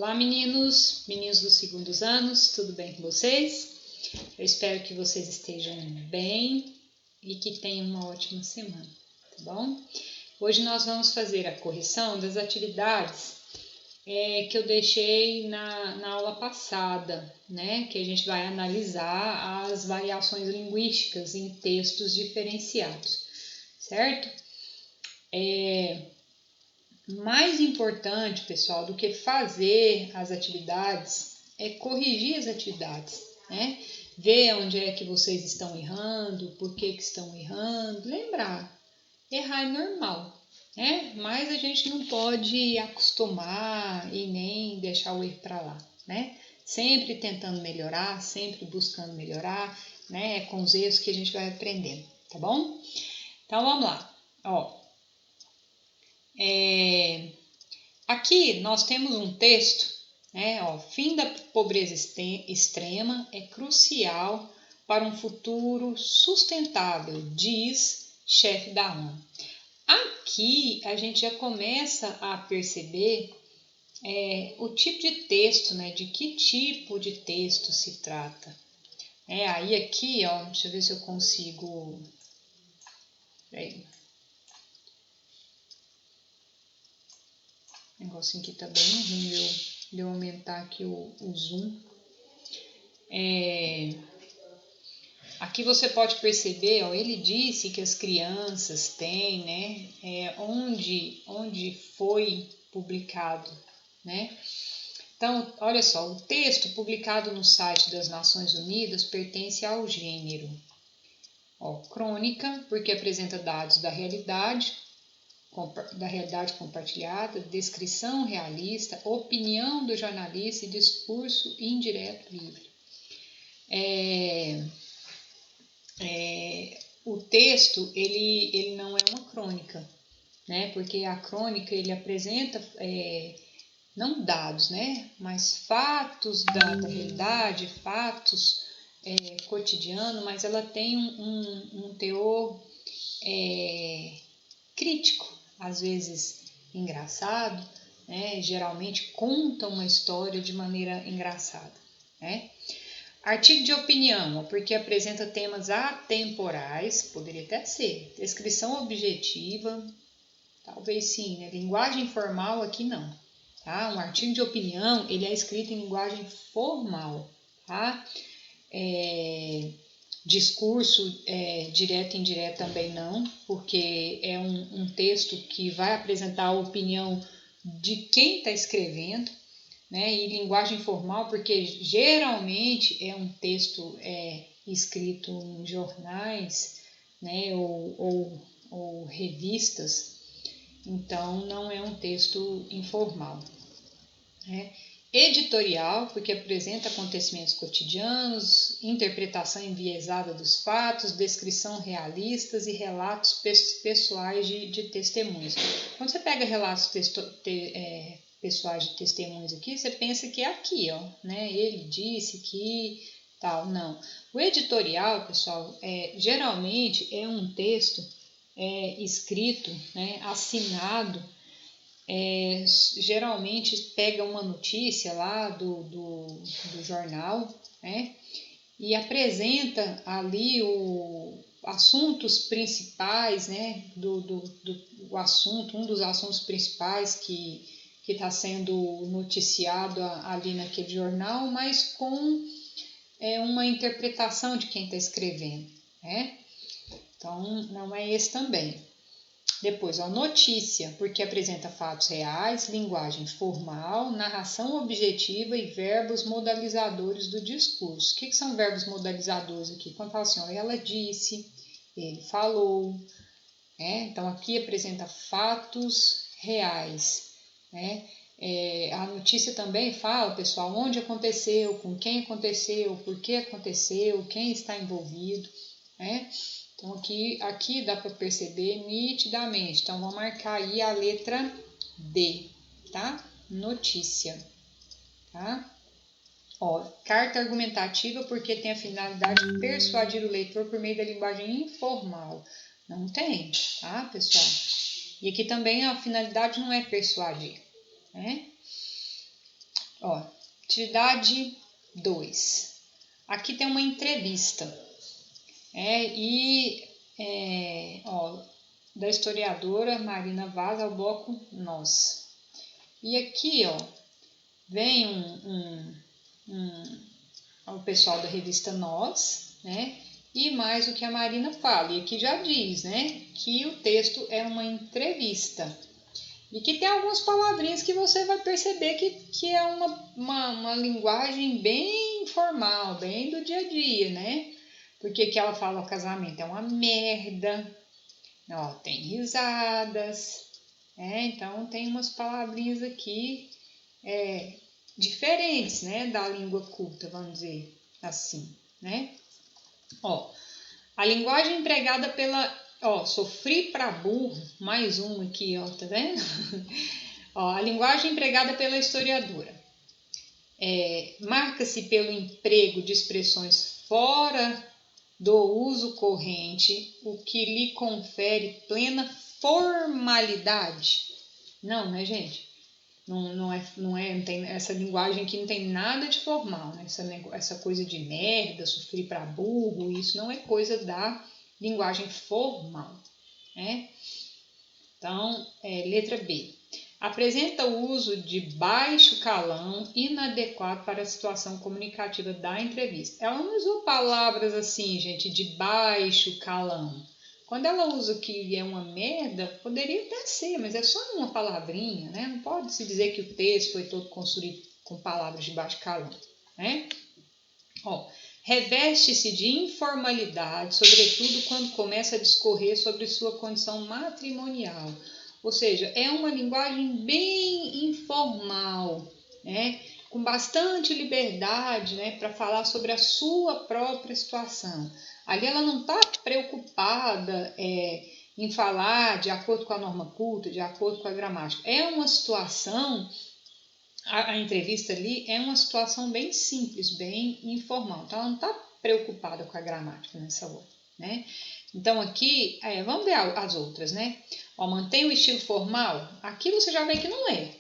Olá meninos dos segundos anos, tudo bem com vocês? Eu espero que vocês estejam bem e que tenham uma ótima semana, tá bom? Hoje nós vamos fazer a correção das atividades que eu deixei na aula passada, né? Que a gente vai analisar as variações linguísticas em textos diferenciados, certo? Mais importante, pessoal, do que fazer as atividades é corrigir as atividades, né? Ver onde é que vocês estão errando, por que estão errando. Lembrar, errar é normal, né? Mas a gente não pode acostumar e nem deixar o erro para lá, né? Sempre tentando melhorar, sempre buscando melhorar, né? É com os erros que a gente vai aprendendo, tá bom? Então vamos lá, ó. Aqui nós temos um texto, né? Ó, fim da pobreza extrema é crucial para um futuro sustentável, diz chefe da ONU. Aqui a gente já começa a perceber o tipo de texto, né? De que tipo de texto se trata. Aí aqui, ó, deixa eu ver se eu consigo... O negocinho aqui tá bem ruim de eu aumentar aqui o zoom. Aqui você pode perceber, ó, ele disse que as crianças têm, né, onde foi publicado, né? Então, olha só, o texto publicado no site das Nações Unidas pertence ao gênero. Ó, crônica, porque apresenta dados da realidade compartilhada, descrição realista, opinião do jornalista e discurso indireto livre. O texto ele não é uma crônica, né? Porque a crônica ele apresenta não dados, né? Mas fatos da realidade, fatos cotidiano, mas ela tem um teor crítico, às vezes engraçado, né? Geralmente conta uma história de maneira engraçada, né? Artigo de opinião, porque apresenta temas atemporais, poderia até ser. Descrição objetiva, talvez sim, né? Linguagem formal aqui não, tá? Um artigo de opinião, ele é escrito em linguagem formal, tá? Discurso direto e indireto também não, porque é um texto que vai apresentar a opinião de quem está escrevendo, né? E linguagem formal, porque geralmente é um texto escrito em jornais, né? ou revistas, então não é um texto informal, né? Editorial, porque apresenta acontecimentos cotidianos, interpretação enviesada dos fatos, descrição realistas e relatos pessoais de testemunhos. Quando você pega relatos pessoais de testemunhos aqui, você pensa que é aqui, ó, né? Ele disse que tal, não. O editorial, pessoal, geralmente é um texto escrito, né, assinado. Geralmente pega uma notícia lá do jornal, né, e apresenta ali assuntos principais, né, um dos assuntos principais que está sendo noticiado ali naquele jornal, mas com uma interpretação de quem está escrevendo, né? Então, não é esse também. Depois, a notícia, porque apresenta fatos reais, linguagem formal, narração objetiva e verbos modalizadores do discurso. O que são verbos modalizadores aqui? Quando fala assim, ó, ela disse, ele falou, né? Então, aqui apresenta fatos reais, né? A notícia também fala, pessoal, onde aconteceu, com quem aconteceu, por que aconteceu, quem está envolvido, né? Então, aqui dá para perceber nitidamente. Então, vou marcar aí a letra D, tá? Notícia, tá? Ó, carta argumentativa, porque tem a finalidade de persuadir o leitor por meio da linguagem informal. Não tem, tá, pessoal? E aqui também a finalidade não é persuadir, né? Ó, atividade 2. Aqui tem uma entrevista. Da historiadora Marina Vaz ao bloco Nós. E aqui, ó, vem o pessoal da revista Nós, né? E mais o que a Marina fala. E aqui já diz, né, que o texto é uma entrevista. E que tem algumas palavrinhas que você vai perceber que é uma linguagem bem informal, bem do dia a dia, né? Porque que ela fala, o casamento é uma merda, ó, tem risadas, então tem umas palavrinhas aqui diferentes, né, da língua culta, vamos dizer assim, né? Ó, a linguagem empregada pela... Ó, sofri pra burro, mais um aqui, ó, tá vendo? Ó, a linguagem empregada pela historiadora. Marca-se pelo emprego de expressões fora do uso corrente, o que lhe confere plena formalidade. Não, né, gente? Não tem, essa linguagem aqui não tem nada de formal, né? Essa coisa de merda, sofrer para burro, isso não é coisa da linguagem formal, né? Então, letra B. Apresenta o uso de baixo calão inadequado para a situação comunicativa da entrevista. Ela não usou palavras assim, gente, de baixo calão. Quando ela usa que é uma merda, poderia até ser, mas é só uma palavrinha, né? Não pode se dizer que o texto foi todo construído com palavras de baixo calão, né? Ó, reveste-se de informalidade, sobretudo quando começa a discorrer sobre sua condição matrimonial. Ou seja, é uma linguagem bem informal, né? Com bastante liberdade, né? Para falar sobre a sua própria situação. Ali ela não está preocupada em falar de acordo com a norma culta, de acordo com a gramática. É uma situação, a entrevista ali é uma situação bem simples, bem informal. Então ela não está preocupada com a gramática nessa hora, né? Então aqui, vamos ver as outras, né? Ó, mantém o estilo formal. Aqui você já vê que não é,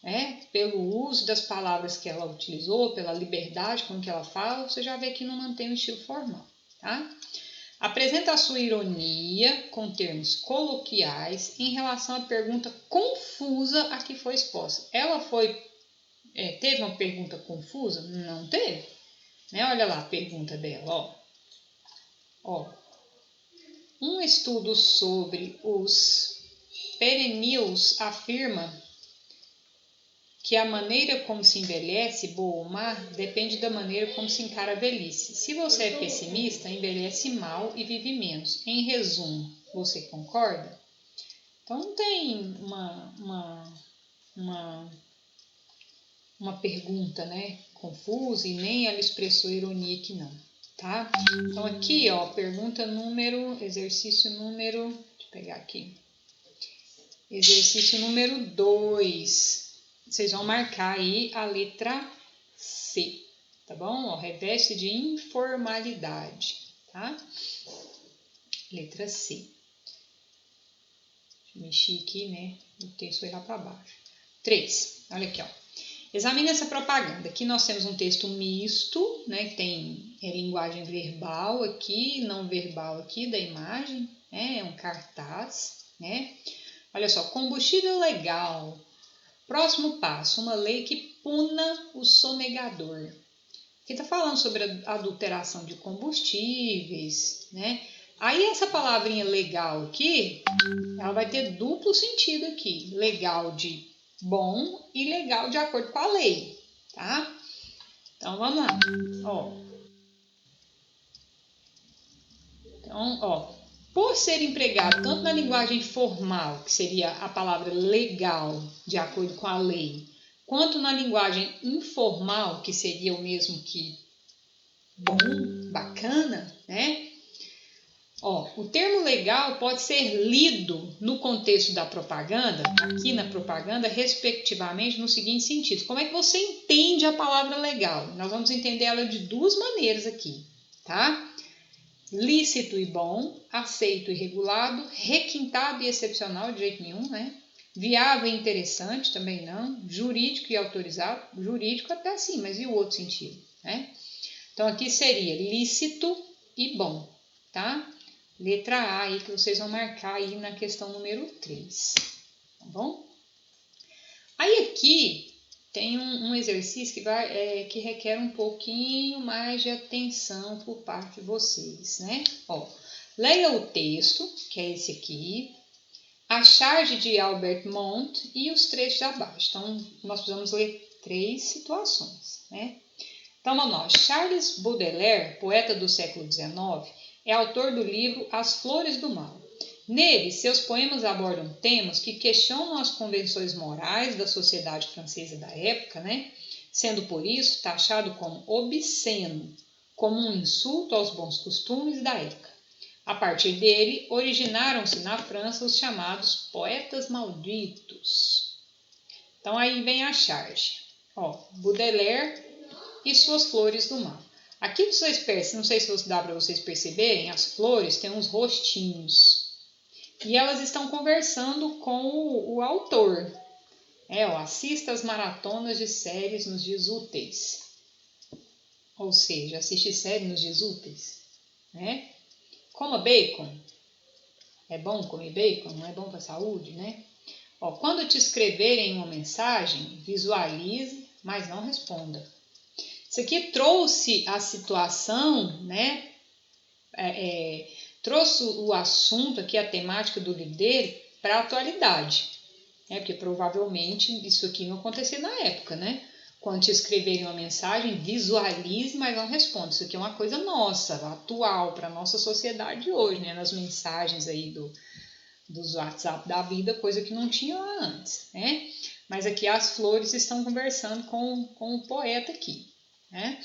né? Pelo uso das palavras que ela utilizou, pela liberdade com que ela fala, você já vê que não mantém o estilo formal, tá? Apresenta a sua ironia com termos coloquiais em relação à pergunta confusa a que foi exposta. Ela teve uma pergunta confusa? Não teve, né? Olha lá a pergunta dela, ó. Um estudo sobre os perennials afirma que a maneira como se envelhece, boa ou má, depende da maneira como se encara a velhice. Se você é pessimista, envelhece mal e vive menos. Em resumo, você concorda? Então não tem uma pergunta, né, confusa, e nem ela expressou ironia aqui não, tá? Então aqui, ó, pergunta exercício número, deixa eu pegar aqui. Exercício número 2. Vocês vão marcar aí a letra C, tá bom? Ó, reveste de informalidade, tá? Letra C. Deixa eu mexer aqui, né? O texto foi lá para baixo. 3. Olha aqui, ó. Examine essa propaganda. Aqui nós temos um texto misto, né? Que tem linguagem verbal aqui, não verbal aqui da imagem, né? É um cartaz, né? Olha só, combustível legal. Próximo passo, uma lei que puna o sonegador. Aqui está falando sobre a adulteração de combustíveis, né? Aí essa palavrinha legal aqui, ela vai ter duplo sentido aqui. Legal de bom e legal de acordo com a lei, tá? Então, vamos lá. Ó. Então, ó. Por ser empregado tanto na linguagem formal, que seria a palavra legal, de acordo com a lei, quanto na linguagem informal, que seria o mesmo que bom, bacana, né? Ó, o termo legal pode ser lido no contexto da propaganda, aqui na propaganda, respectivamente, no seguinte sentido. Como é que você entende a palavra legal? Nós vamos entender ela de duas maneiras aqui, tá? Lícito e bom, aceito e regulado, requintado e excepcional, de jeito nenhum, né? Viável e interessante também não. Jurídico e autorizado, jurídico até sim, mas e o outro sentido, né? Então aqui seria lícito e bom, tá? Letra A aí que vocês vão marcar aí na questão número 3, tá bom? Aí aqui tem um exercício que requer um pouquinho mais de atenção por parte de vocês, né? Ó, leia o texto, que é esse aqui, a charge de Albert Monte e os trechos abaixo. Então, nós precisamos ler 3 situações, né? Então, vamos lá. Charles Baudelaire, poeta do século XIX, é autor do livro As Flores do Mal. Nele, seus poemas abordam temas que questionam as convenções morais da sociedade francesa da época, né? Sendo por isso taxado como obsceno, como um insulto aos bons costumes da época. A partir dele, originaram-se na França os chamados poetas malditos. Então aí vem a charge. Ó, Baudelaire e suas flores do mal. Aqui vocês percebem, não sei se dá para vocês perceberem, as flores têm uns rostinhos. E elas estão conversando com o autor. Assista às maratonas de séries nos dias úteis. Ou seja, assiste série nos dias úteis, né? Coma bacon. É bom comer bacon? Não é bom para a saúde, né? Ó, quando te escreverem uma mensagem, visualize, mas não responda. Isso aqui trouxe a situação, né? Trouxe o assunto aqui, a temática do livro dele, para a atualidade. Porque provavelmente isso aqui não acontecia na época, né? Quando te escreverem uma mensagem, visualize, mas não responda. Isso aqui é uma coisa nossa, atual, para a nossa sociedade de hoje, né? Nas mensagens aí dos WhatsApp da vida, coisa que não tinha lá antes, né? Mas aqui as flores estão conversando com o poeta aqui, né?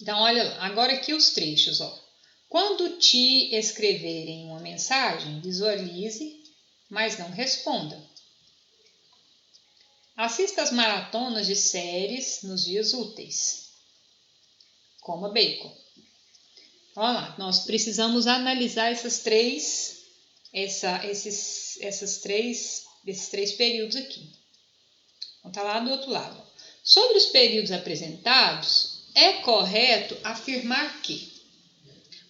Então, olha lá, agora aqui os trechos, ó. Quando te escreverem uma mensagem, visualize, mas não responda. Assista às maratonas de séries nos dias úteis. Coma bacon. Olha lá, nós precisamos analisar esses três períodos aqui. Então, tá lá do outro lado. Sobre os períodos apresentados, é correto afirmar que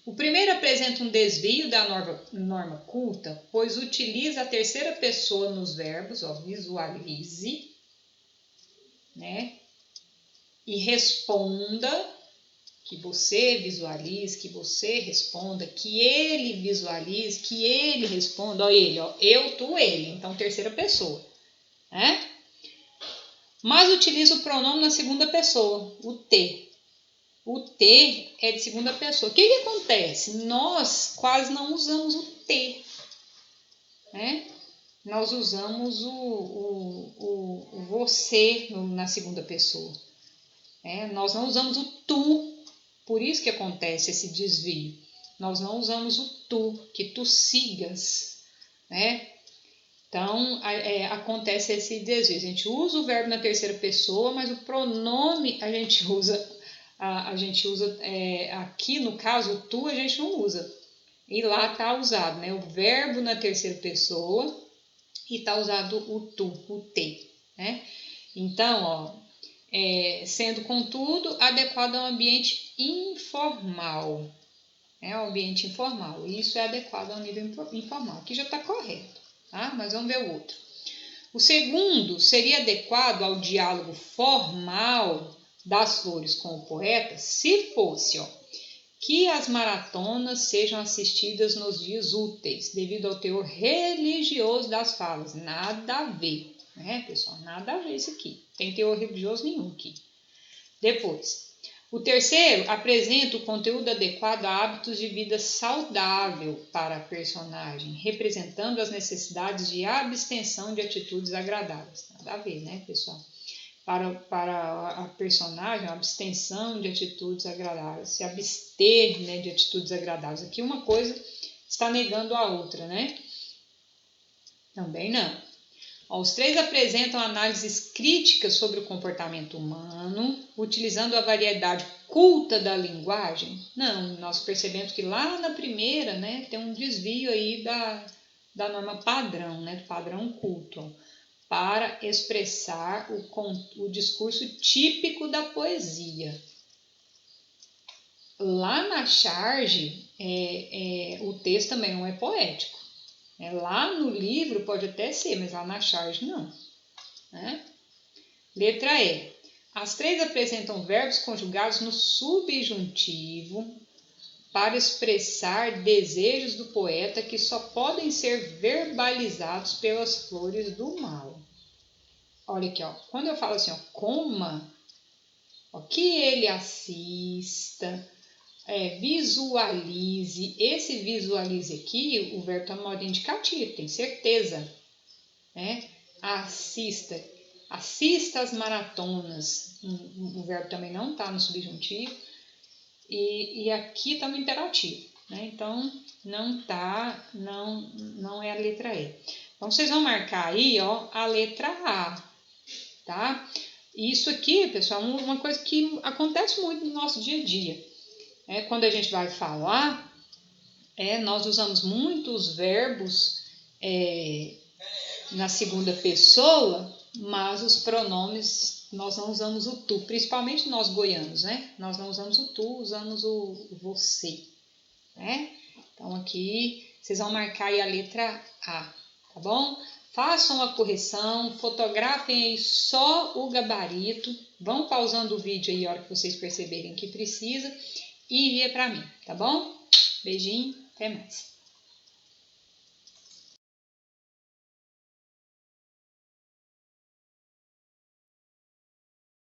o primeiro apresenta um desvio da norma culta, pois utiliza a terceira pessoa nos verbos, visualize, né? E responda, que você visualize, que você responda, que ele visualize, que ele responda. Eu, tu, ele. Então, terceira pessoa, né? Mas utiliza o pronome na segunda pessoa, o te. O te é de segunda pessoa. O que acontece? Nós quase não usamos o te, né? Nós usamos o você na segunda pessoa. Nós não usamos o tu, por isso que acontece esse desvio. Nós não usamos o tu, que tu sigas, né? Então, acontece esse desvio. A gente usa o verbo na terceira pessoa, mas o pronome a gente usa aqui, no caso, o tu a gente não usa. E lá está usado, né? O verbo na terceira pessoa e está usado o tu, o te, né? Então, sendo, contudo, adequado ao ambiente informal. O ambiente informal. Isso é adequado ao nível informal. Aqui já está correto, tá? Mas vamos ver o outro. O segundo seria adequado ao diálogo formal das flores com o poeta, se fosse, que as maratonas sejam assistidas nos dias úteis, devido ao teor religioso das falas. Nada a ver, né, pessoal? Nada a ver isso aqui. Tem teor religioso nenhum aqui. Depois, o terceiro apresenta o conteúdo adequado a hábitos de vida saudável para a personagem, representando as necessidades de abstenção de atitudes agradáveis. Nada a ver, né, pessoal? Para a personagem, a abstenção de atitudes agradáveis, se abster, né, de atitudes agradáveis. Aqui uma coisa está negando a outra, né? Também não. Os três apresentam análises críticas sobre o comportamento humano, utilizando a variedade culta da linguagem. Não, nós percebemos que lá na primeira, né, tem um desvio aí da norma padrão, né, do padrão culto, para expressar o discurso típico da poesia. Lá na charge, o texto também não é poético. Lá no livro pode até ser, mas lá na charge não. Né? Letra E. As três apresentam verbos conjugados no subjuntivo para expressar desejos do poeta que só podem ser verbalizados pelas flores do mal. Olha aqui, ó. Quando eu falo assim, ó, coma, ó, que ele assista, visualize. Esse visualize aqui, o verbo está no modo indicativo, tem certeza. Né? Assista às maratonas. O verbo também não está no subjuntivo. E aqui está no imperativo. Né? Então, não é a letra E. Então, vocês vão marcar aí, ó, a letra A. Tá? Isso aqui, pessoal, é uma coisa que acontece muito no nosso dia a dia. Quando a gente vai falar, nós usamos muitos verbos na segunda pessoa, mas os pronomes nós não usamos o tu, principalmente nós goianos, né? Nós não usamos o tu, usamos o você, né? Então aqui vocês vão marcar aí a letra A, tá bom? Façam a correção, fotografem aí só o gabarito, vão pausando o vídeo aí a hora que vocês perceberem que precisa e envia para mim, tá bom? Beijinho, até mais.